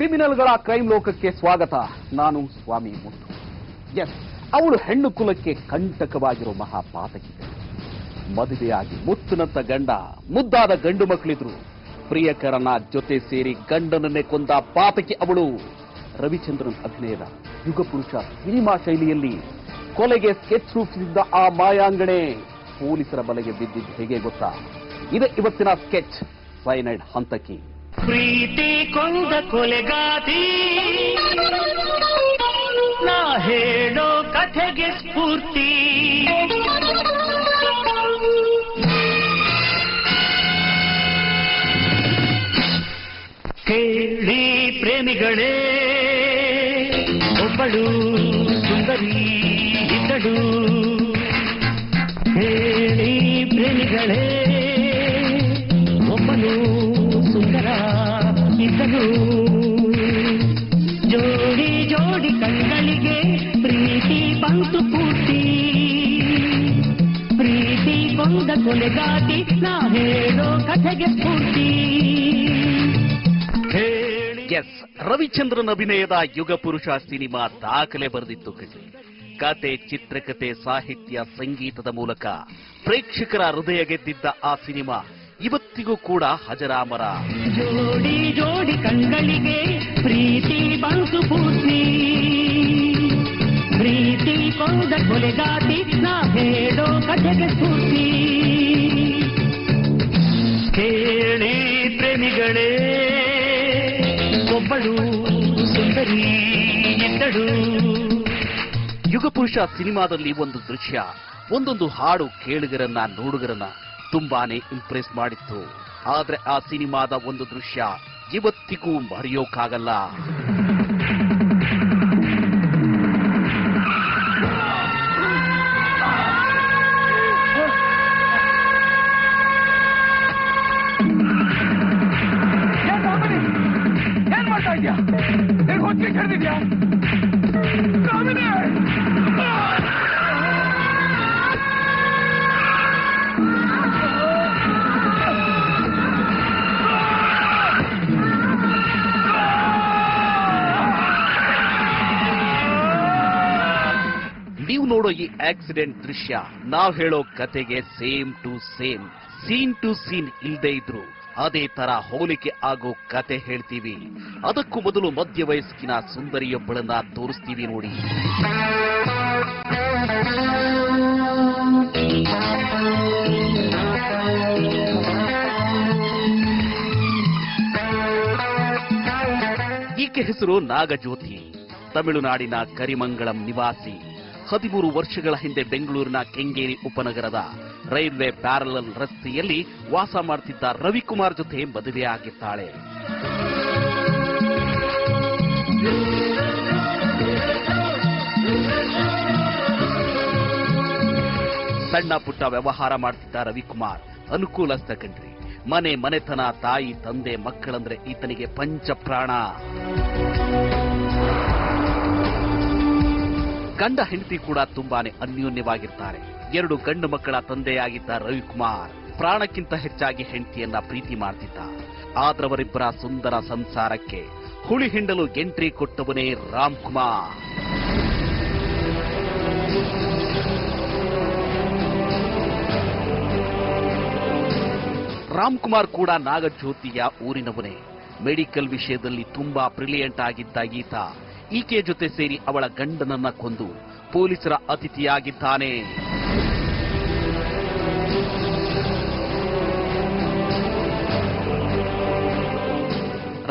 ಕ್ರಿಮಿನಲ್ಗಳ crime ಲೋಕಕ್ಕೆ ಸ್ವಾಗತ. ನಾನು ಸ್ವಾಮಿ ಮುತ್ತು. ಎಸ್, ಅವಳು ಹೆಣ್ಣು ಕುಲಕ್ಕೆ ಕಂಟಕವಾಗಿರೋ ಮಹಾಪಾತಕಿ. ಮದುವೆಯಾಗಿ ಮುತ್ತಿನಂತ ಗಂಡ, ಮುದ್ದಾದ ಗಂಡು ಮಕ್ಕಳಿದ್ರು. ಪ್ರಿಯಕರನ ಜೊತೆ ಸೇರಿ ಗಂಡನನ್ನೇ ಕೊಂದ ಪಾತಕಿ ಅವಳು. ರವಿಚಂದ್ರನ್ ಅಭಿನಯದ ಯುಗಪುರುಷ ಸಿನಿಮಾ ಶೈಲಿಯಲ್ಲಿ ಕೊಲೆಗೆ ಸ್ಕೆಚ್ ರೂಪಿಸಿದ್ದ ಆ ಮಾಯಾಂಗಣೆ ಪೊಲೀಸರ ಬಲೆಗೆ ಬಿದ್ದಿದ್ದು ಹೇಗೆ ಗೊತ್ತಾ? ಇದೆ ಇವತ್ತಿನ ಸ್ಕೆಚ್. ಸೈನೈಡ್ ಹಂತಕಿ. ಪ್ರೀತಿ ಕೊಂದ ಕೊಲೆಗಾತಿ, ನಾ ಹೇಳೋ ಕಥೆಗೆ ಸ್ಫೂರ್ತಿ. ಕೇಳಿ ಪ್ರೇಮಿಗಳೇ, ಒಬ್ಬಳು ಸುಂದರಿ ಇದ್ದಳು. ಹೇಳಿ ಪ್ರೇಮಿಗಳೇ, ಒಬ್ಬನು ಸುಂದರ ಇದ್ದನು. ಜೋಡಿ ಜೋಡಿ ಕಣ್ಗಳಿಗೆ ಪ್ರೀತಿ ಬಂತು ಪೂರ್ತಿ. ಪ್ರೀತಿ ಕೊಂದ ಕೊಲೆಗಾತಿ, ನಾ ಹೇಳೋ ಕಥೆಗೆ ಸ್ಫೂರ್ತಿ. ಎಸ್, ರವಿಚಂದ್ರನ್ ಅಭಿನಯದ ಯುಗ ಪುರುಷ ಸಿನಿಮಾ ದಾಖಲೆ ಬರೆದಿತ್ತು. ಕತೆ, ಚಿತ್ರಕಥೆ, ಸಾಹಿತ್ಯ, ಸಂಗೀತದ ಮೂಲಕ ಪ್ರೇಕ್ಷಕರ ಹೃದಯ ಗೆದ್ದಿದ್ದ ಆ ಸಿನಿಮಾ ಇವತ್ತಿಗೂ ಕೂಡ ಹಜರಾಮರ. ಜೋಡಿ ಜೋಡಿ ಕಣ್ಗಳಿಗೆ ಪ್ರೀತಿ ಬಂತು ಪೂರ್ತಿ. ಪ್ರೀತಿ ಕೊಂದ ಕೊಲೆಗಾತಿ, ನಾ ಹೇಳೋ ಕಥೆಗೆ ಸ್ಫೂರ್ತಿ. ಕೇಳಿ ಪ್ರೇಮಿಗಳೇ, ಒಬ್ಬಳು ಸುಂದರಿ ಇದ್ದಳು. ಯುಗಪುರುಷ ಸಿನಿಮಾದಲ್ಲಿ ಒಂದು ದೃಶ್ಯ, ಒಂದೊಂದು ಹಾಡು ಕೇಳುಗರನ್ನ, ನೋಡುಗರನ್ನ ತುಂಬಾನೇ ಇಂಪ್ರೆಸ್ ಮಾಡಿತ್ತು. ಆದ್ರೆ ಆ ಸಿನಿಮಾದ ಒಂದು ದೃಶ್ಯ ಇವತ್ತಿಗೂ ಮರೆಯೋಕ್ಕಾಗಲ್ಲ. ಏನ್ ಮಾಡ್ತಾ ಇದ್ಯಾ? ಹೊತ್ತಿಗೆ ಹಿಡಿದಿದ್ಯಾ? ನೀವು ನೋಡೋ ಈ ಆಕ್ಸಿಡೆಂಟ್ ದೃಶ್ಯ ನಾವ್ ಹೇಳೋ ಕತೆಗೆ same to same, scene to scene ಇಲ್ದೇ ಇದ್ರು ಅದೇ ತರ ಹೋಲಿಕೆ ಆಗೋ ಕತೆ ಹೇಳ್ತೀವಿ. ಅದಕ್ಕೂ ಮೊದಲು ಮಧ್ಯ ವಯಸ್ಸಿನ ಸುಂದರಿಯೊಬ್ಬಳನ್ನ ತೋರಿಸ್ತೀವಿ ನೋಡಿ. ಈಕೆ ಹೆಸರು ನಾಗಜ್ಯೋತಿ. ತಮಿಳುನಾಡಿನ ಕರಿಮಂಗಳಂ ನಿವಾಸಿ. 13 ವರ್ಷಗಳ ಹಿಂದೆ ಬೆಂಗಳೂರಿನ ಕೆಂಗೇರಿ ಉಪನಗರದ ರೈಲ್ವೆ ಪ್ಯಾರಲಲ್ ರಸ್ತೆಯಲ್ಲಿ ವಾಸ ಮಾಡ್ತಿದ್ದ ರವಿಕುಮಾರ್ ಜೊತೆ ಮದುವೆಯಾಗಿದ್ದಾಳೆ. ಸಣ್ಣ ಪುಟ್ಟ ವ್ಯವಹಾರ ಮಾಡ್ತಿದ್ದ ರವಿಕುಮಾರ್ ಅನುಕೂಲಸ್ಥ ಕಣ್ರಿ. ಮನೆತನ, ತಾಯಿ ತಂದೆ ಮಕ್ಕಳಂದ್ರೆ ಈತನಿಗೆ ಪಂಚಪ್ರಾಣ. ಗಂಡ ಹೆಂಡತಿ ಕೂಡ ತುಂಬಾನೇ ಅನ್ಯೋನ್ಯವಾಗಿರ್ತಾರೆ. 2 ಗಂಡು ಮಕ್ಕಳ ತಂದೆಯಾಗಿದ್ದ ರವಿಕುಮಾರ್ ಪ್ರಾಣಕ್ಕಿಂತ ಹೆಚ್ಚಾಗಿ ಹೆಂಡತಿಯನ್ನ ಪ್ರೀತಿ ಮಾಡ್ತಿದ್ದ. ಆದ್ರವರಿಬ್ಬರ ಸುಂದರ ಸಂಸಾರಕ್ಕೆ ಹುಳಿ ಹಿಂಡಲು ಎಂಟ್ರಿ ಕೊಟ್ಟವನೇ ರಾಮ್ಕುಮಾರ್. ರಾಮ್ಕುಮಾರ್ ಕೂಡ ನಾಗಜ್ಯೋತಿಯ ಊರಿನವನೇ. ಮೆಡಿಕಲ್ ವಿಷಯದಲ್ಲಿ ತುಂಬಾ ಬ್ರಿಲಿಯಂಟ್ ಆಗಿದ್ದ ಈತ ಈಕೆ ಜೊತೆ ಸೇರಿ ಅವಳ ಗಂಡನನ್ನ ಕೊಂದು ಪೊಲೀಸರ ಅತಿಥಿಯಾಗಿದ್ದಾನೆ.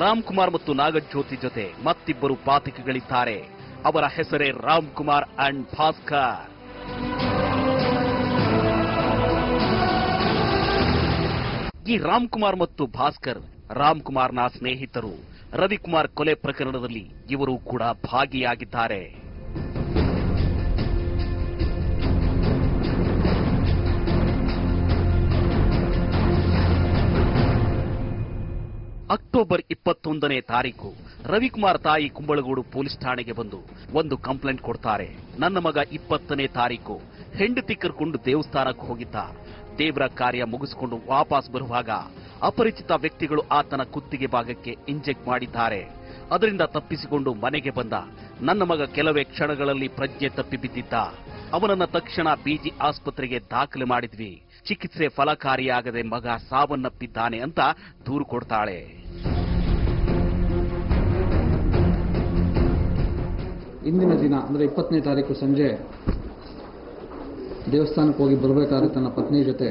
ರಾಮ್ಕುಮಾರ್ ಮತ್ತು ನಾಗಜ್ಯೋತಿ ಜೊತೆ ಮತ್ತಿಬ್ಬರು ಪಾತಕಿಗಳಿದ್ದಾರೆ. ಅವರ ಹೆಸರೇ ರಾಮ್ಕುಮಾರ್ ಅಂಡ್ ಭಾಸ್ಕರ್. ಈ ರಾಮ್ಕುಮಾರ್ ಮತ್ತು ಭಾಸ್ಕರ್ ರಾಮ್ಕುಮಾರ್ನ ಸ್ನೇಹಿತರು. ರವಿಕುಮಾರ್ ಕೊಲೆ ಪ್ರಕರಣದಲ್ಲಿ ಇವರು ಕೂಡ ಭಾಗಿಯಾಗಿದ್ದಾರೆ. ಅಕ್ಟೋಬರ್ 21ನೇ ತಾರೀಕು ರವಿಕುಮಾರ್ ತಾಯಿ ಕುಂಬಳಗೂಡು ಪೊಲೀಸ್ ಠಾಣೆಗೆ ಬಂದು ಒಂದು ಕಂಪ್ಲೇಂಟ್ ಕೊಡ್ತಾರೆ. ನನ್ನ ಮಗ 20ನೇ ತಾರೀಕು ಹೆಂಡತಿ ಕರ್ಕೊಂಡು ದೇವಸ್ಥಾನಕ್ಕೆ ಹೋಗಿದ್ದ. ದೇವರ ಕಾರ್ಯ ಮುಗಿಸಿಕೊಂಡು ವಾಪಸ್ ಬರುವಾಗ ಅಪರಿಚಿತ ವ್ಯಕ್ತಿಗಳು ಆತನ ಕುತ್ತಿಗೆ ಭಾಗಕ್ಕೆ ಇಂಜೆಕ್ಟ್ ಮಾಡಿದ್ದಾರೆ. ಅದರಿಂದ ತಪ್ಪಿಸಿಕೊಂಡು ಮನೆಗೆ ಬಂದ ನನ್ನ ಮಗ ಕೆಲವೇ ಕ್ಷಣಗಳಲ್ಲಿ ಪ್ರಜ್ಞೆ ತಪ್ಪಿ ಬಿದ್ದಿದ್ದ. ಅವನನ್ನ ತಕ್ಷಣ ಬಿಜಿ ಆಸ್ಪತ್ರೆಗೆ ದಾಖಲೆ ಮಾಡಿದ್ವಿ. ಚಿಕಿತ್ಸೆ ಫಲಕಾರಿಯಾಗದೆ ಮಗ ಸಾವನ್ನಪ್ಪಿದ್ದಾನೆ ಅಂತ ದೂರು ಕೊಡ್ತಾಳೆ. ಇಂದಿನ ದಿನ ಅಂದರೆ 20ನೇ ತಾರೀಕು ಸಂಜೆ ದೇವಸ್ಥಾನಕ್ಕೆ ಹೋಗಿ ಬರಬೇಕಾದ್ರೆ ತನ್ನ ಪತ್ನಿ ಜೊತೆ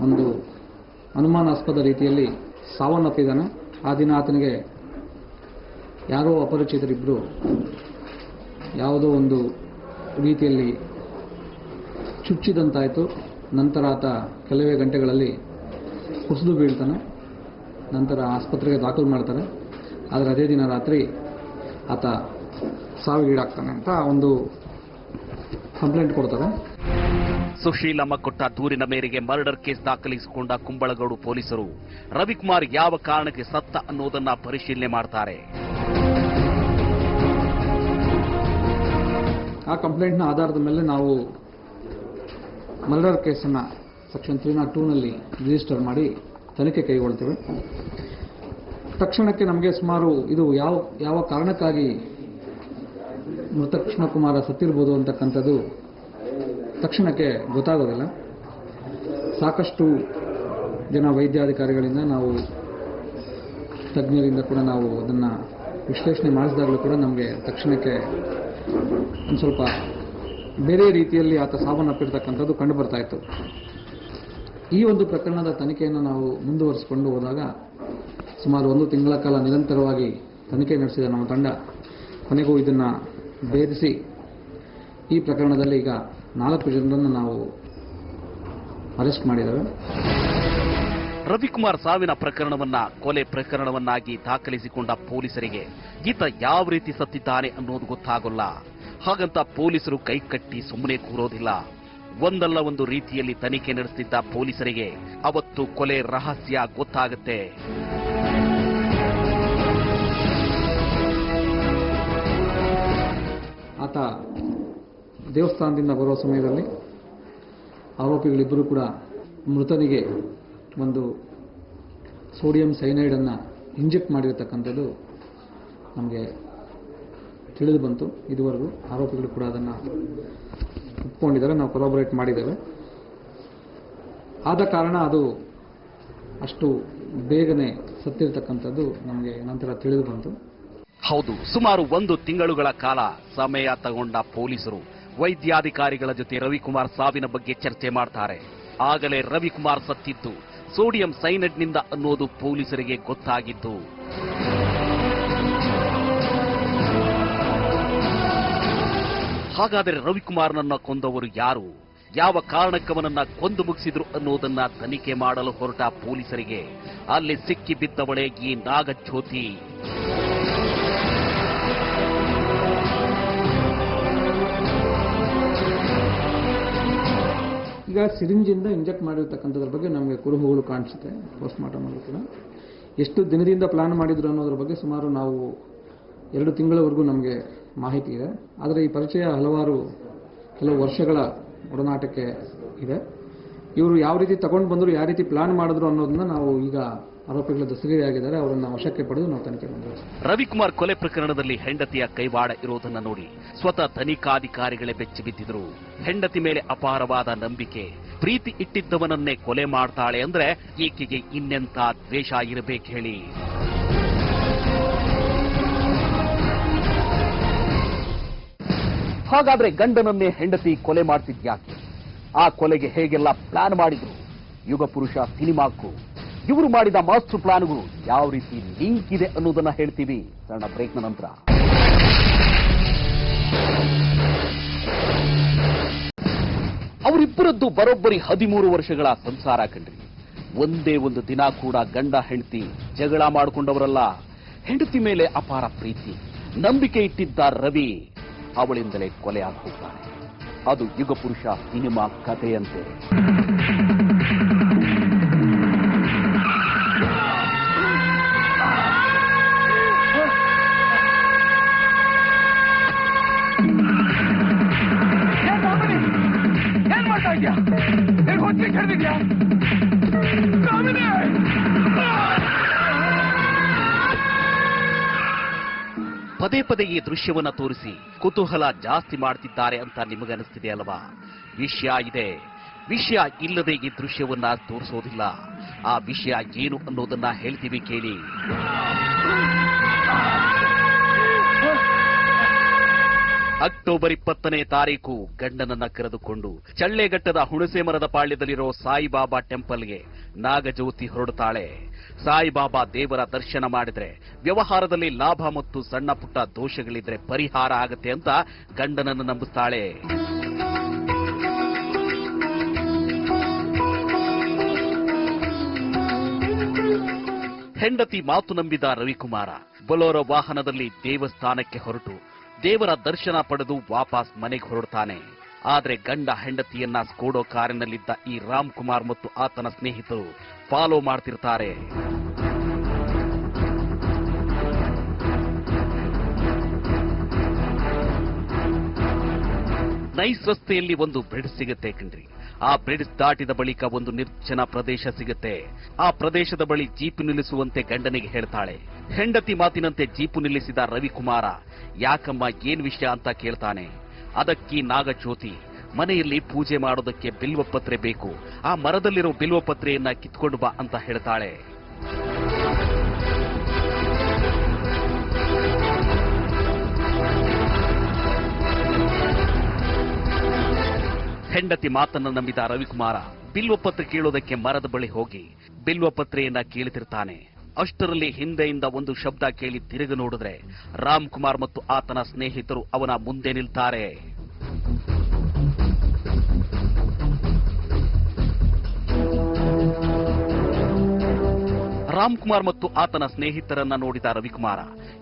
ಒಂದು ಅನುಮಾನಾಸ್ಪದ ರೀತಿಯಲ್ಲಿ ಸಾವನ್ನಪ್ಪಿದ್ದಾನೆ. ಆ ದಿನ ಆತನಿಗೆ ಯಾರೋ ಅಪರಿಚಿತರಿಬ್ಬರು ಯಾವುದೋ ಒಂದು ರೀತಿಯಲ್ಲಿ ಚುಚ್ಚಿದಂತಾಯಿತು. ನಂತರ ಆತ ಕೆಲವೇ ಗಂಟೆಗಳಲ್ಲಿ ಕುಸಿದು ಬೀಳ್ತಾನೆ. ನಂತರ ಆಸ್ಪತ್ರೆಗೆ ದಾಖಲು ಮಾಡ್ತಾರೆ. ಆದರೆ ಅದೇ ದಿನ ರಾತ್ರಿ ಆತ ಸಾವಿಗೀಡಾಗ್ತಾನೆ ಅಂತ ಒಂದು ಕಂಪ್ಲೇಂಟ್ ಕೊಡ್ತಾರೆ. ಸುಶೀಲಮ್ಮ ಕೊಟ್ಟ ದೂರಿನ ಮೇರೆಗೆ ಮರ್ಡರ್ ಕೇಸ್ ದಾಖಲಿಸಿಕೊಂಡ ಕುಂಬಳಗೌಡು ಪೊಲೀಸರು ರವಿಕುಮಾರ್ ಯಾವ ಕಾರಣಕ್ಕೆ ಸತ್ತ ಅನ್ನೋದನ್ನ ಪರಿಶೀಲನೆ ಮಾಡ್ತಾರೆ. ಆ ಕಂಪ್ಲೇಂಟ್ನ ಆಧಾರದ ಮೇಲೆ ನಾವು ಮರ್ಡರ್ ಕೇಸನ್ನು ಸೆಕ್ಷನ್ 302ನಲ್ಲಿ ರಿಜಿಸ್ಟರ್ ಮಾಡಿ ತನಿಖೆ ಕೈಗೊಳ್ತೇವೆ. ತಕ್ಷಣಕ್ಕೆ ನಮಗೆ ಸುಮಾರು ಇದು ಯಾವ ಕಾರಣಕ್ಕಾಗಿ ಮೃತ ಕೃಷ್ಣಕುಮಾರ ಸತ್ತಿರ್ಬೋದು ಅಂತಕ್ಕಂಥದ್ದು ತಕ್ಷಣಕ್ಕೆ ಗೊತ್ತಾಗೋದಿಲ್ಲ. ಸಾಕಷ್ಟು ಜನ ವೈದ್ಯಾಧಿಕಾರಿಗಳಿಂದ ನಾವು ತಜ್ಞರಿಂದ ಕೂಡ ನಾವು ಅದನ್ನು ವಿಶ್ಲೇಷಣೆ ಮಾಡಿಸಿದಾಗಲೂ ಕೂಡ ನಮಗೆ ತಕ್ಷಣಕ್ಕೆ ಒಂದು ಸ್ವಲ್ಪ ಬೇರೆ ರೀತಿಯಲ್ಲಿ ಆತ ಸಾವನ್ನಪ್ಪಿರ್ತಕ್ಕಂಥದ್ದು ಕಂಡು ಬರ್ತಾ ಇತ್ತು. ಈ ಒಂದು ಪ್ರಕರಣದ ತನಿಖೆಯನ್ನು ನಾವು ಮುಂದುವರಿಸಿಕೊಂಡು ಹೋದಾಗ ಸುಮಾರು 1 ತಿಂಗಳ ಕಾಲ ನಿರಂತರವಾಗಿ ತನಿಖೆ ನಡೆಸಿದ ನಮ್ಮ ತಂಡ ಕೊನೆಗೂ ಇದನ್ನು ಭೇದಿಸಿ ಈ ಪ್ರಕರಣದಲ್ಲಿ ಈಗ 4 ಜನರನ್ನು ನಾವು ಅರೆಸ್ಟ್ ಮಾಡಿದ್ದೇವೆ. ರವಿಕುಮಾರ್ ಸಾವಿನ ಪ್ರಕರಣವನ್ನ ಕೊಲೆ ಪ್ರಕರಣವನ್ನಾಗಿ ದಾಖಲಿಸಿಕೊಂಡ ಪೊಲೀಸರಿಗೆ ಈತ ಯಾವ ರೀತಿ ಸತ್ತಿದ್ದಾನೆ ಅನ್ನೋದು ಗೊತ್ತಾಗೋಲ್ಲ. ಹಾಗಂತ ಪೊಲೀಸರು ಕೈಕಟ್ಟಿ ಸುಮ್ಮನೆ ಕೂರೋದಿಲ್ಲ. ಒಂದಲ್ಲ ಒಂದು ರೀತಿಯಲ್ಲಿ ತನಿಖೆ ನಡೆಸುತ್ತಿದ್ದ ಪೊಲೀಸರಿಗೆ ಅವತ್ತು ಕೊಲೆ ರಹಸ್ಯ ಗೊತ್ತಾಗುತ್ತೆ. ಆತ ದೇವಸ್ಥಾನದಿಂದ ಬರುವ ಸಮಯದಲ್ಲಿ ಆರೋಪಿಗಳಿಬ್ಬರು ಕೂಡ ಮೃತನಿಗೆ ಒಂದು ಸೋಡಿಯಂ ಸೈನೈಡನ್ನು ಇಂಜೆಕ್ಟ್ ಮಾಡಿರತಕ್ಕಂಥದ್ದು ನಮಗೆ ತಿಳಿದು ಬಂತು. ಇದುವರೆಗೂ ಆರೋಪಿಗಳು ಕೂಡ ಅದನ್ನು ಒಪ್ಕೊಂಡಿದ್ದಾರೆ. ನಾವು ಕೊಲಾಬರೇಟ್ ಮಾಡಿದ್ದೇವೆ. ಆದ ಕಾರಣ ಅದು ಅಷ್ಟು ಬೇಗನೆ ಸತ್ತಿರತಕ್ಕಂಥದ್ದು ನಮಗೆ ನಂತರ ತಿಳಿದು ಬಂತು. ಹೌದು, ಸುಮಾರು 1 ತಿಂಗಳುಗಳ ಕಾಲ ಸಮಯ ತಗೊಂಡ ಪೊಲೀಸರು ವೈದ್ಯಾಧಿಕಾರಿಗಳ ಜೊತೆ ರವಿಕುಮಾರ್ ಸಾವಿನ ಬಗ್ಗೆ ಚರ್ಚೆ ಮಾಡ್ತಾರೆ. ಆಗಲೇ ರವಿಕುಮಾರ್ ಸತ್ತಿದ್ದು ಸೋಡಿಯಂ ಸೈನೈಡ್ನಿಂದ ಅನ್ನೋದು ಪೊಲೀಸರಿಗೆ ಗೊತ್ತಾಗಿತ್ತು. ಹಾಗಾದರೆ ರವಿಕುಮಾರ್ನನ್ನ ಕೊಂದವರು ಯಾರು, ಯಾವ ಕಾರಣಕ್ಕವನನ್ನ ಕೊಂದು ಮುಗಿಸಿದ್ರು ಅನ್ನೋದನ್ನ ತನಿಖೆ ಮಾಡಲು ಹೊರಟ ಪೊಲೀಸರಿಗೆ ಅಲ್ಲಿ ಸಿಕ್ಕಿ ಬಿದ್ದವಳೇ ಈ ನಾಗಜ್ಯೋತಿ. ಈಗ ಸಿರಿಂಜಿಂದ ಇಂಜೆಕ್ಟ್ ಮಾಡಿರ್ತಕ್ಕಂಥದ್ರ ಬಗ್ಗೆ ನಮಗೆ ಕುರುಹುಗಳು ಕಾಣಿಸುತ್ತೆ. ಪೋಸ್ಟ್ ಮಾರ್ಟಮ್ ಅಲ್ಲೂ ಕೂಡ ಎಷ್ಟು ದಿನದಿಂದ ಪ್ಲಾನ್ ಮಾಡಿದ್ರು ಅನ್ನೋದ್ರ ಬಗ್ಗೆ ಸುಮಾರು ನಾವು 2 ತಿಂಗಳವರೆಗೂ ನಮಗೆ ಮಾಹಿತಿ ಇದೆ. ಆದರೆ ಈ ಪರಿಚಯ ಕೆಲವು ವರ್ಷಗಳ ಒಡನಾಟಕ್ಕೆ ಇದೆ. ಇವರು ಯಾವ ರೀತಿ ತಗೊಂಡು ಬಂದರು, ಯಾವ ರೀತಿ ಪ್ಲಾನ್ ಮಾಡಿದ್ರು ಅನ್ನೋದನ್ನ ನಾವು ಈಗ ಆರೋಪಿಗಳ ದಸ್ತಗಿರಿಯಾಗಿದ್ದಾರೆ, ಅವರನ್ನ ವಶಕ್ಕೆ ಪಡೆದು ನಾವು ತನಿಖೆ ಮಾಡಿದ್ದೇವೆ. ರವಿಕುಮಾರ್ ಕೊಲೆ ಪ್ರಕರಣದಲ್ಲಿ ಹೆಂಡತಿಯ ಕೈವಾಡ ಇರೋದನ್ನ ನೋಡಿ ಸ್ವತಃ ತನಿಖಾಧಿಕಾರಿಗಳೇ ಬೆಚ್ಚಿ ಬಿದ್ದಿದ್ರು. ಹೆಂಡತಿ ಮೇಲೆ ಅಪಾರವಾದ ನಂಬಿಕೆ, ಪ್ರೀತಿ ಇಟ್ಟಿದ್ದವನನ್ನೇ ಕೊಲೆ ಮಾಡ್ತಾಳೆ ಅಂದ್ರೆ ಈಕೆಗೆ ಇನ್ನೆಂತ ದ್ವೇಷ ಇರಬೇಕು ಹೇಳಿ. ಹಾಗಾದ್ರೆ ಗಂಡನನ್ನೇ ಹೆಂಡತಿ ಕೊಲೆ ಮಾಡ್ತಿದ್ಯಾಕೆ? ಆ ಕೊಲೆಗೆ ಹೇಗೆಲ್ಲ ಪ್ಲಾನ್ ಮಾಡಿದ್ರು? ಯುಗ ಪುರುಷ ಸಿನಿಮಾಕ್ಕೂ ಇವರು ಮಾಡಿದ ಮಾಸ್ಟರ್ ಪ್ಲಾನ್ಗೂ ಯಾವ ರೀತಿ ಲಿಂಕ್ ಇದೆ ಅನ್ನೋದನ್ನ ಹೇಳ್ತೀವಿ ಸಣ್ಣ ಬ್ರೇಕ್ನ ನಂತರ. ಅವರಿಬ್ಬರದ್ದು ಬರೋಬ್ಬರಿ 13 ವರ್ಷಗಳ ಸಂಸಾರ ಕಂಡ್ರಿ. ಒಂದೇ ಒಂದು ದಿನ ಕೂಡ ಗಂಡ ಹೆಂಡತಿ ಜಗಳ ಮಾಡಿಕೊಂಡವರಲ್ಲ. ಹೆಂಡತಿ ಮೇಲೆ ಅಪಾರ ಪ್ರೀತಿ, ನಂಬಿಕೆ ಇಟ್ಟಿದ್ದ ರವಿ ಅವಳಿಂದಲೇ ಕೊಲೆ ಆಗೋಗ್ತಾನೆ. ಅದು ಯುಗ ಪುರುಷ ಸಿನಿಮಾ ಕಥೆಯಂತೆ. ಏನ್ ಮಾಡ್ತಾ ಇದ್ಯಾ? ಇದೆಯಾ ಕಾಮಿನಿ ಪದೇ ಪದೇ ಈ ದೃಶ್ಯವನ್ನ ತೋರಿಸಿ ಕುತೂಹಲ ಜಾಸ್ತಿ ಮಾಡ್ತಿದ್ದಾರೆ ಅಂತ ನಿಮಗನಿಸ್ತಿದೆ ಅಲ್ವಾ? ವಿಷಯ ಇದೆ. ವಿಷಯ ಇಲ್ಲದೆ ಈ ದೃಶ್ಯವನ್ನ ತೋರಿಸೋದಿಲ್ಲ. ಆ ವಿಷಯ ಏನು ಅನ್ನೋದನ್ನ ಹೇಳ್ತೀವಿ ಕೇಳಿ. ಅಕ್ಟೋಬರ್ 20ನೇ ತಾರೀಕು ಗಂಡನನ್ನ ಕರೆದುಕೊಂಡು ಚಳ್ಳೆಘಟ್ಟದ ಹುಣಸೆ ಮರದ ಪಾಳ್ಯದಲ್ಲಿರೋ ಸಾಯಿಬಾಬಾ ಟೆಂಪಲ್ಗೆ ನಾಗಜ್ಯೋತಿ ಹೊರಡುತ್ತಾಳೆ. ಸಾಯಿಬಾಬಾ ದೇವರ ದರ್ಶನ ಮಾಡಿದ್ರೆ ವ್ಯವಹಾರದಲ್ಲಿ ಲಾಭ ಮತ್ತು ಸಣ್ಣ ಪುಟ್ಟ ದೋಷಗಳಿದ್ರೆ ಪರಿಹಾರ ಆಗತ್ತೆ ಅಂತ ಗಂಡನನ್ನು ನಂಬಿಸ್ತಾಳೆ. ಹೆಂಡತಿ ಮಾತು ನಂಬಿದ ರವಿಕುಮಾರ ಬೊಲೊರೋ ವಾಹನದಲ್ಲಿ ದೇವಸ್ಥಾನಕ್ಕೆ ಹೊರಟು ದೇವರ ದರ್ಶನ ಪಡೆದು ವಾಪಸ್ ಮನೆಗೆ ಹೊರಡ್ತಾನೆ. ಆದ್ರೆ ಗಂಡ ಹೆಂಡತಿಯನ್ನ ಸ್ಕೋಡೋ ಕಾರಿನಲ್ಲಿದ್ದ ಈ ರಾಮ್ ಕುಮಾರ್ ಮತ್ತು ಆತನ ಸ್ನೇಹಿತರು ಫಾಲೋ ಮಾಡ್ತಿರ್ತಾರೆ. ನೈಸ್ ರಸ್ತೆಯಲ್ಲಿ ಒಂದು ಬ್ರಿಡ್ಜ್ ಸಿಗುತ್ತೆ ಕಣ್ರಿ. ಆ ಬ್ರಿಡ್ಜ್ ದಾಟಿದ ಬಳಿಕ ಒಂದು ನಿರ್ಜನ ಪ್ರದೇಶ ಸಿಗುತ್ತೆ. ಆ ಪ್ರದೇಶದ ಬಳಿ ಜೀಪು ನಿಲ್ಲಿಸುವಂತೆ ಗಂಡನಿಗೆ ಹೇಳ್ತಾಳೆ. ಹೆಂಡತಿ ಮಾತಿನಂತೆ ಜೀಪು ನಿಲ್ಲಿಸಿದ ರವಿಕುಮಾರ ಯಾಕಮ್ಮ ಏನ್ ವಿಷಯ ಅಂತ ಕೇಳ್ತಾನೆ. ಅದಕ್ಕೆ ನಾಗಜ್ಯೋತಿ ಮನೆಯಲ್ಲಿ ಪೂಜೆ ಮಾಡೋದಕ್ಕೆ ಬಿಲ್ವಪತ್ರೆ ಬೇಕು, ಆ ಮರದಲ್ಲಿರೋ ಬಿಲ್ವಪತ್ರೆಯನ್ನ ಕಿತ್ಕೊಂಡು ಬಾ ಅಂತ ಹೇಳ್ತಾಳೆ. ಹೆಂಡತಿ ಮಾತನ್ನ ನಂಬಿದ ರವಿಕುಮಾರ ಬಿಲ್ವಪತ್ರೆ ಕೇಳೋದಕ್ಕೆ ಮರದ ಬಳಿ ಹೋಗಿ ಬಿಲ್ವಪತ್ರೆಯನ್ನ ಕೇಳುತ್ತಿರ್ತಾನೆ. ಅಷ್ಟರಲ್ಲಿ ಹಿಂದೆಯಿಂದ ಒಂದು ಶಬ್ದ ಕೇಳಿ ತಿರುಗಿ ನೋಡಿದ್ರೆ ರಾಮ್ ಕುಮಾರ್ ಮತ್ತು ಆತನ ಸ್ನೇಹಿತರು ಅವನ ಮುಂದೆ ನಿಲ್ತಾರೆ. ರಾಮ್ ಕುಮಾರ್ ಮತ್ತು ಆತನ ಸ್ನೇಹಿತರನ್ನ ನೋಡಿದ ರವಿಕುಮಾರ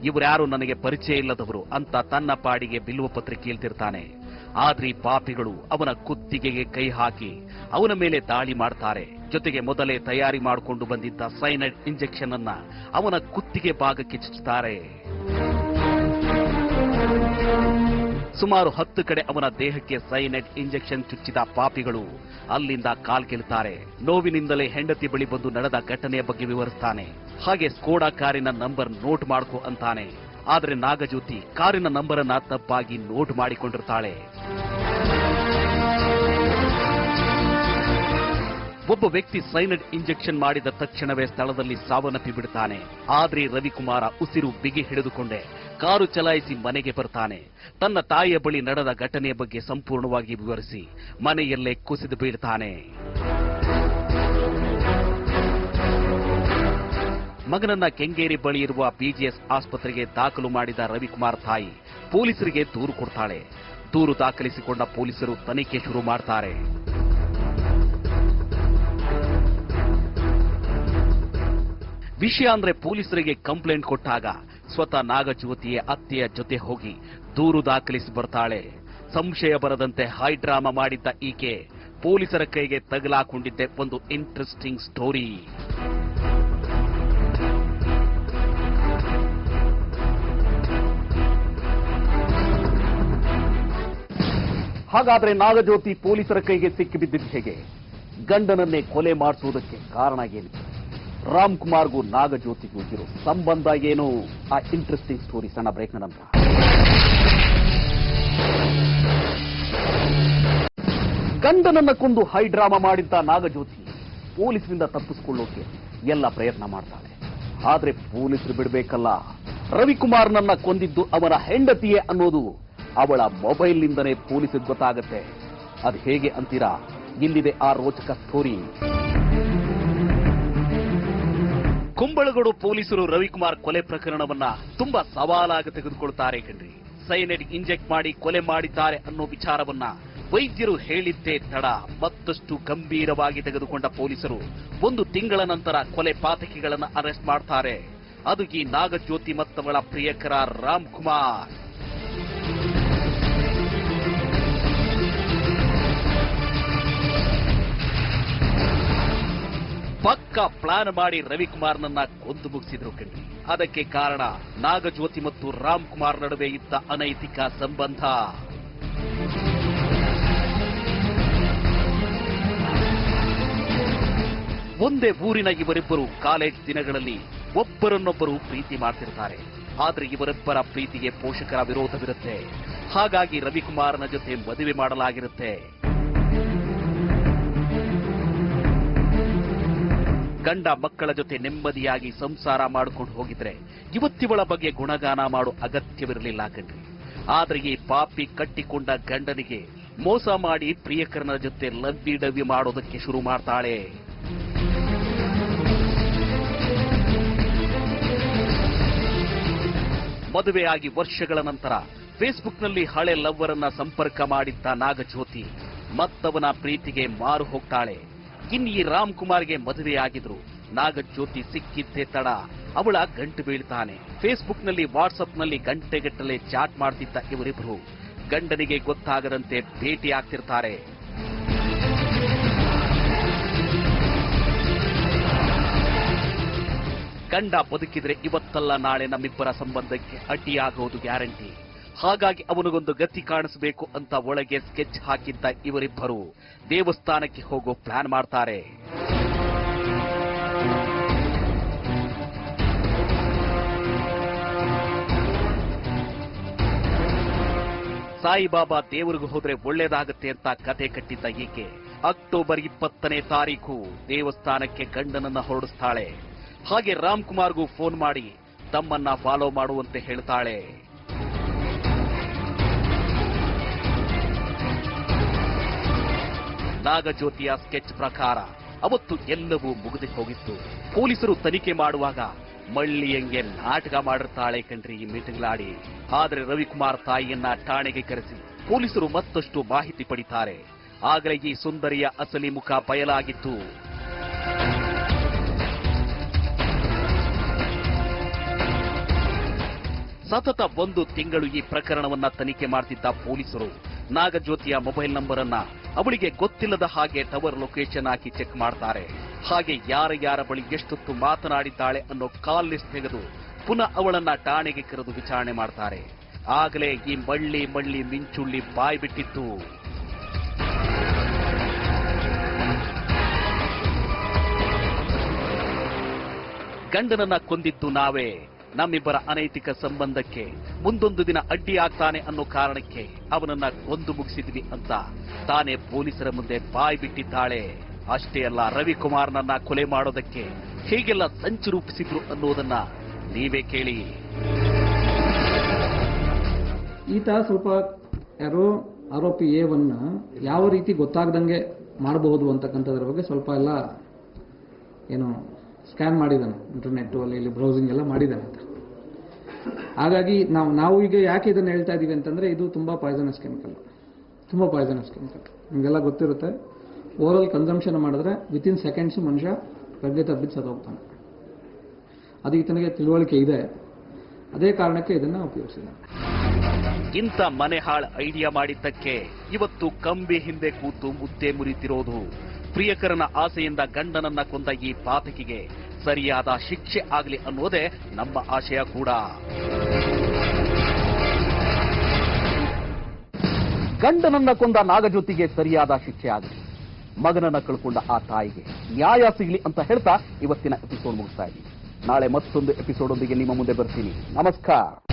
ಇವರ್ಯಾರು ನನಗೆ ಪರಿಚಯ ಇಲ್ಲದವರು ಅಂತ ತನ್ನ ಪಾಡಿಗೆ ಬಿಲ್ವಪತ್ರೆ ಕೇಳ್ತಿರ್ತಾನೆ. ಆದ್ರೆ ಪಾಪಿಗಳು ಅವನ ಕುತ್ತಿಗೆಗೆ ಕೈ ಹಾಕಿ ಅವನ ಮೇಲೆ ದಾಳಿ ಮಾಡ್ತಾರೆ. ಜೊತೆಗೆ ಮೊದಲೇ ತಯಾರಿ ಮಾಡಿಕೊಂಡು ಬಂದಿದ್ದ ಸೈನೈಡ್ ಇಂಜೆಕ್ಷನ್ ಅನ್ನ ಅವನ ಕುತ್ತಿಗೆ ಭಾಗಕ್ಕೆ ಚುಚ್ಚುತ್ತಾರೆ. ಸುಮಾರು 10 ಕಡೆ ಅವನ ದೇಹಕ್ಕೆ ಸೈನೈಡ್ ಇಂಜೆಕ್ಷನ್ ಚುಚ್ಚಿದ ಪಾಪಿಗಳು ಅಲ್ಲಿಂದ ಕಾಲ್ಗೆಳ್ತಾರೆ. ನೋವಿನಿಂದಲೇ ಹೆಂಡತಿ ಬಳಿ ಬಂದು ನಡೆದ ಘಟನೆಯ ಬಗ್ಗೆ ವಿವರಿಸ್ತಾನೆ. ಹಾಗೆ ಸ್ಕೋಡಾ ಕಾರಿನ ನಂಬರ್ ನೋಟ್ ಮಾಡ್ಕೋ ಅಂತಾನೆ. ಆದ್ರೆ ನಾಗಜ್ಯೋತಿ ಕಾರಿನ ನಂಬರ್ ಅನ್ನ ತಪ್ಪಾಗಿ ನೋಟ್ ಮಾಡಿಕೊಂಡಿರ್ತಾಳೆ. ಒಬ್ಬ ವ್ಯಕ್ತಿ ಸೈನೈಡ್ ಇಂಜೆಕ್ಷನ್ ಮಾಡಿದ ತಕ್ಷಣವೇ ಸ್ಥಳದಲ್ಲಿ ಸಾವನ್ನಪ್ಪಿ ಬಿಡ್ತಾನೆ. ಆದ್ರೆ ರವಿಕುಮಾರ ಉಸಿರು ಬಿಗಿ ಹಿಡಿದುಕೊಂಡೆ ಕಾರು ಚಲಾಯಿಸಿ ಮನೆಗೆ ಬರ್ತಾನೆ. ತನ್ನ ತಾಯಿಯ ಬಳಿ ನಡೆದ ಘಟನೆಯ ಬಗ್ಗೆ ಸಂಪೂರ್ಣವಾಗಿ ವಿವರಿಸಿ ಮನೆಯಲ್ಲೇ ಕುಸಿದು ಬೀಳ್ತಾನೆ. ಮಗನನ್ನ ಕೆಂಗೇರಿ ಬಳಿ ಇರುವ ಬಿಜಿಎಸ್ ಆಸ್ಪತ್ರೆಗೆ ದಾಖಲು ಮಾಡಿದ ರವಿಕುಮಾರ್ ತಾಯಿ ಪೊಲೀಸರಿಗೆ ದೂರು ಕೊಡ್ತಾಳೆ. ದೂರು ದಾಖಲಿಸಿಕೊಂಡ ಪೊಲೀಸರು ತನಿಖೆ ಶುರು ಮಾಡ್ತಾರೆ. ವಿಷಯ ಅಂದ್ರೆ ಪೊಲೀಸರಿಗೆ ಕಂಪ್ಲೇಂಟ್ ಕೊಟ್ಟಾಗ ಸ್ವತಃ ನಾಗಜ್ಯೋತಿಯ ಅತ್ತೆಯ ಜೊತೆ ಹೋಗಿ ದೂರು ದಾಖಲಿಸಿ ಬರ್ತಾಳೆ. ಸಂಶಯ ಬರದಂತೆ ಹೈ ಡ್ರಾಮಾ ಮಾಡಿದ್ದ ಈಕೆ ಪೊಲೀಸರ ಕೈಗೆ ತಗಲಾಕೊಂಡಿದ್ದೆ ಒಂದು ಇಂಟ್ರೆಸ್ಟಿಂಗ್ ಸ್ಟೋರಿ. ಹಾಗಾದ್ರೆ ನಾಗಜ್ಯೋತಿ ಪೊಲೀಸರ ಕೈಗೆ ಸಿಕ್ಕಿಬಿದ್ದಿದ್ದು ಹೇಗೆ? ಗಂಡನನ್ನೇ ಕೊಲೆ ಮಾಡಿಸುವುದಕ್ಕೆ ಕಾರಣ ಏನಿದೆ? ರಾಮ್ ಕುಮಾರ್ಗೂ ನಾಗಜ್ಯೋತಿಗೂ ಇರೋ ಸಂಬಂಧ ಏನು? ಆ ಇಂಟ್ರೆಸ್ಟಿಂಗ್ ಸ್ಟೋರಿ ಸಣ್ಣ ಬ್ರೇಕ್ನ ನಂತರ. ಗಂಡನನ್ನ ಕೊಂದು ಹೈ ಡ್ರಾಮಾ ಮಾಡಿದ್ದ ನಾಗಜ್ಯೋತಿ ಪೊಲೀಸರಿಂದ ತಪ್ಪಿಸಿಕೊಳ್ಳೋಕೆ ಎಲ್ಲ ಪ್ರಯತ್ನ ಮಾಡ್ತಾಳೆ. ಆದ್ರೆ ಪೊಲೀಸರು ಬಿಡಬೇಕಲ್ಲ. ರವಿಕುಮಾರ್ನನ್ನ ಕೊಂದಿದ್ದು ಅವನ ಹೆಂಡತಿಯೇ ಅನ್ನೋದು ಅವಳ ಮೊಬೈಲ್ನಿಂದನೇ ಪೊಲೀಸರಿಗೆ ಗೊತ್ತಾಗತ್ತೆ. ಅದು ಹೇಗೆ ಅಂತೀರಾ? ಇಲ್ಲಿದೆ ಆ ರೋಚಕ ಸ್ಟೋರಿ. ಕುಂಬಳಗೂಡು ಪೊಲೀಸರು ರವಿಕುಮಾರ್ ಕೊಲೆ ಪ್ರಕರಣವನ್ನ ತುಂಬಾ ಸವಾಲಾಗಿ ತೆಗೆದುಕೊಳ್ತಾರೆ ಕಣ್ರಿ. ಸೈನೈಡ್ ಇಂಜೆಕ್ಟ್ ಮಾಡಿ ಕೊಲೆ ಮಾಡಿದ್ದಾರೆ ಅನ್ನೋ ವಿಚಾರವನ್ನ ವೈದ್ಯರು ಹೇಳಿದ್ದೇ ತಡ ಮತ್ತಷ್ಟು ಗಂಭೀರವಾಗಿ ತೆಗೆದುಕೊಂಡ ಪೊಲೀಸರು 1 ತಿಂಗಳ ನಂತರ ಕೊಲೆ ಪಾತಕಿಗಳನ್ನ ಅರೆಸ್ಟ್ ಮಾಡ್ತಾರೆ. ಅದು ಈ ನಾಗಜ್ಯೋತಿ ಮತ್ತವಳ ಪ್ರಿಯಕರ ರಾಮ್ ಕುಮಾರ್. ಪಕ್ಕ ಪ್ಲಾನ್ ಮಾಡಿ ರವಿಕುಮಾರ್ನನ್ನ ಕೊಂದು ಮುಗಿಸಿದ್ರು ಕಣ್ರಿ. ಅದಕ್ಕೆ ಕಾರಣ ನಾಗಜ್ಯೋತಿ ಮತ್ತು ರಾಮ್ ಕುಮಾರ್ ನಡುವೆ ಇದ್ದ ಅನೈತಿಕ ಸಂಬಂಧ. ಒಂದೇ ಊರಿನ ಇವರಿಬ್ಬರು ಕಾಲೇಜ್ ದಿನಗಳಲ್ಲಿ ಒಬ್ಬರನ್ನೊಬ್ಬರು ಪ್ರೀತಿ ಮಾಡ್ತಿರ್ತಾರೆ. ಆದ್ರೆ ಇವರಿಬ್ಬರ ಪ್ರೀತಿಗೆ ಪೋಷಕರ ವಿರೋಧವಿರುತ್ತೆ. ಹಾಗಾಗಿ ರವಿಕುಮಾರನ ಜೊತೆ ಮದುವೆ ಮಾಡಲಾಗಿರುತ್ತೆ. ಗಂಡ ಮಕ್ಕಳ ಜೊತೆ ನೆಮ್ಮದಿಯಾಗಿ ಸಂಸಾರ ಮಾಡಿಕೊಂಡು ಹೋಗಿದ್ರೆ ಇವತ್ತಿವಳ ಬಗ್ಗೆ ಗುಣಗಾನ ಮಾಡೋ ಅಗತ್ಯವಿರಲಿಲ್ಲ ಕಣ್ರಿ. ಆದ್ರೆ ಈ ಪಾಪಿ ಕಟ್ಟಿಕೊಂಡ ಗಂಡನಿಗೆ ಮೋಸ ಮಾಡಿ ಪ್ರಿಯಕರನ ಜೊತೆ ಲವ್ವಿ ಡವ್ವಿ ಮಾಡೋದಕ್ಕೆ ಶುರು ಮಾಡ್ತಾಳೆ. ಮದುವೆಯಾಗಿ ವರ್ಷಗಳ ನಂತರ ಫೇಸ್ಬುಕ್ನಲ್ಲಿ ಹಳೆ ಲವ್ವರನ್ನ ಸಂಪರ್ಕ ಮಾಡಿದ್ದ ನಾಗಜ್ಯೋತಿ ಮತ್ತವನ ಪ್ರೀತಿಗೆ ಮಾರು ಹೋಗ್ತಾಳೆ. ಇನ್ನು ಈ ರಾಮ್ ಕುಮಾರ್ಗೆ ಮದುವೆಯಾಗಿದ್ರು. ನಾಗಜ್ಯೋತಿ ಸಿಕ್ಕಿದ್ದೇ ತಡ ಅವಳ ಗಂಟು ಬೀಳ್ತಾನೆ. ಫೇಸ್ಬುಕ್ನಲ್ಲಿ ವಾಟ್ಸಪ್ನಲ್ಲಿ ಗಂಟೆಗಟ್ಟಲೆ ಚಾಟ್ ಮಾಡ್ತಿದ್ದ ಇವರಿಬ್ರು ಗಂಡನಿಗೆ ಗೊತ್ತಾಗದಂತೆ ಭೇಟಿ ಆಗ್ತಿರ್ತಾರೆ. ಗಂಡ ಬದುಕಿದ್ರೆ ಇವತ್ತಲ್ಲ ನಾಳೆ ನಮ್ಮಿಬ್ಬರ ಸಂಬಂಧಕ್ಕೆ ಅಡ್ಡಿಯಾಗೋದು ಗ್ಯಾರಂಟಿ. ಹಾಗಾಗಿ ಅವನಿಗೊಂದು ಗತಿ ಕಾಣಿಸಬೇಕು ಅಂತ ಒಳಗೆ ಸ್ಕೆಚ್ ಹಾಕಿದ್ದ ಇವರಿಬ್ಬರು ದೇವಸ್ಥಾನಕ್ಕೆ ಹೋಗೋ ಪ್ಲಾನ್ ಮಾಡ್ತಾರೆ. ಸಾಯಿಬಾಬಾ ದೇವರಿಗೂ ಹೋದ್ರೆ ಒಳ್ಳೇದಾಗತ್ತೆ ಅಂತ ಕತೆ ಕಟ್ಟಿದ್ದ ಈಕೆ ಅಕ್ಟೋಬರ್ 20ನೇ ತಾರೀಕು ದೇವಸ್ಥಾನಕ್ಕೆ ಗಂಡನನ್ನ ಹೊರಡಿಸ್ತಾಳೆ. ಹಾಗೆ ರಾಮ್ ಕುಮಾರ್ಗೂ ಫೋನ್ ಮಾಡಿ ತಮ್ಮನ್ನ ಫಾಲೋ ಮಾಡುವಂತೆ ಹೇಳ್ತಾಳೆ. ನಾಗಜ್ಯೋತಿಯ ಸ್ಕೆಚ್ ಪ್ರಕಾರ ಅವತ್ತು ಎಲ್ಲವೂ ಮುಗಿದು ಹೋಗಿತ್ತು. ಪೊಲೀಸರು ತನಿಖೆ ಮಾಡುವಾಗ ಮಳ್ಳಿಯಂಗೆ ನಾಟಕ ಮಾಡಿರ್ತಾಳೆ ಕಣ್ರಿ ಈ ಮಿಟುಗಳಾಡಿ. ಆದ್ರೆ ರವಿಕುಮಾರ್ ತಾಯಿಯನ್ನ ಠಾಣೆಗೆ ಕರೆಸಿ ಪೊಲೀಸರು ಮತ್ತಷ್ಟು ಮಾಹಿತಿ ಪಡಿತಾರೆ. ಆಗಲೇ ಈ ಸುಂದರಿಯ ಅಸಲಿ ಮುಖ ಬಯಲಾಗಿತ್ತು. ಸತತ 1 ತಿಂಗಳು ಈ ಪ್ರಕರಣವನ್ನ ತನಿಖೆ ಮಾಡ್ತಿದ್ದ ಪೊಲೀಸರು ನಾಗಜ್ಯೋತಿಯ ಮೊಬೈಲ್ ನಂಬರ್ ಅನ್ನ ಅವಳಿಗೆ ಗೊತ್ತಿಲ್ಲದ ಹಾಗೆ ಟವರ್ ಲೊಕೇಶನ್ ಹಾಕಿ ಚೆಕ್ ಮಾಡ್ತಾರೆ. ಹಾಗೆ ಯಾರ ಬಳಿ ಎಷ್ಟೊತ್ತು ಮಾತನಾಡಿದ್ದಾಳೆ ಅನ್ನೋ ಕಾಲ್ ಲಿಸ್ಟ್ ತೆಗೆದು ಪುನಃ ಅವಳನ್ನ ಠಾಣೆಗೆ ಕರೆದು ವಿಚಾರಣೆ ಮಾಡ್ತಾರೆ. ಆಗಲೇ ಈ ಮಳ್ಳಿ ಮಿಂಚುಳ್ಳಿ ಬಾಯ್ ಬಿಟ್ಟಿತ್ತು. ಗಂಡನನ್ನ ಕೊಂದಿದ್ದು ನಾವೇ, ನಮ್ಮಿಬ್ಬರ ಅನೈತಿಕ ಸಂಬಂಧಕ್ಕೆ ಮುಂದೊಂದು ದಿನ ಅಡ್ಡಿ ಆಗ್ತಾನೆ ಅನ್ನೋ ಕಾರಣಕ್ಕೆ ಅವನನ್ನ ಕೊಂದು ಮುಗಿಸಿದ್ವಿ ಅಂತ ತಾನೇ ಪೊಲೀಸರ ಮುಂದೆ ಬಾಯ್ ಬಿಟ್ಟಿದ್ದಾಳೆ. ಅಷ್ಟೇ ಅಲ್ಲ, ರವಿಕುಮಾರ್ನನ್ನ ಕೊಲೆ ಮಾಡೋದಕ್ಕೆ ಹೇಗೆಲ್ಲ ಸಂಚು ರೂಪಿಸಿದ್ರು ಅನ್ನೋದನ್ನ ನೀವೇ ಕೇಳಿ. ಈತ ಸ್ವಲ್ಪ ಯಾರೋ ಆರೋಪಿ ಎವನ್ನ ಯಾವ ರೀತಿ ಗೊತ್ತಾಗದಂಗೆ ಮಾಡಬಹುದು ಅಂತಕ್ಕಂಥದ್ರ ಬಗ್ಗೆ ಸ್ವಲ್ಪ ಎಲ್ಲ ಏನು ಸ್ಕ್ಯಾನ್ ಮಾಡಿದ್ದಾನೆ, ಇಂಟರ್ನೆಟ್ ಅಲ್ಲಿ ಇಲ್ಲಿ ಬ್ರೌಸಿಂಗ್ ಎಲ್ಲ ಮಾಡಿದ್ದಾನೆ ಅಂತ. ಹಾಗಾಗಿ ನಾವು ಈಗ ಯಾಕೆ ಇದನ್ನು ಹೇಳ್ತಾ ಇದ್ದೀವಿ ಅಂತಂದ್ರೆ ಇದು ತುಂಬಾ ಪಾಯ್ಸನಸ್ ಕೆಮಿಕಲ್. ನಿಮಗೆಲ್ಲ ಗೊತ್ತಿರುತ್ತೆ, ಓರಲ್ ಕನ್ಸಂಪ್ಷನ್ ಮಾಡಿದ್ರೆ ವಿತಿನ್ ಸೆಕೆಂಡ್ಸ್ ಮನುಷ್ಯ ಪ್ರಜ್ಞೆ ತಪ್ಪಿದ್ದು ಸತ್ತೋಗ್ತಾನೆ. ಅದು ಈತನಿಗೆ ತಿಳುವಳಿಕೆ ಇದೆ, ಅದೇ ಕಾರಣಕ್ಕೆ ಇದನ್ನ ಉಪಯೋಗಿಸಿದ. ಇಂಥ ಮನೆ ಹಾಳ್ ಐಡಿಯಾ ಮಾಡಿದ್ದಕ್ಕೆ ಇವತ್ತು ಕಂಬಿ ಹಿಂದೆ ಕೂತು ಮುದ್ದೆ ಮುರಿತಿರೋದು. ಪ್ರಿಯಕರನ ಆಸೆಯಿಂದ ಗಂಡನನ್ನ ಕೊಂದ ಈ ಪಾತಕಿಗೆ ಸರಿಯಾದ ಶಿಕ್ಷೆ ಆಗಲಿ ಅನ್ನೋದೇ ನಮ್ಮ ಆಶಯ ಕೂಡ. ಗಂಡನನ್ನ ಕೊಂದ ನಾಗಜ್ಯೋತಿಗೆ ಸರಿಯಾದ ಶಿಕ್ಷೆ ಆಗಲಿ, ಮಗನನ್ನ ಕಳ್ಕೊಂಡ ಆ ತಾಯಿಗೆ ನ್ಯಾಯ ಸಿಗಲಿ ಅಂತ ಹೇಳ್ತಾ ಇವತ್ತಿನ ಎಪಿಸೋಡ್ ಮುಗಿಸ್ತಾ ಇದ್ದೀನಿ. ನಾಳೆ ಮತ್ತೊಂದು ಎಪಿಸೋಡ್ ಒಂದಿಗೆ ನಿಮ್ಮ ಮುಂದೆ ಬರ್ತೀನಿ. ನಮಸ್ಕಾರ.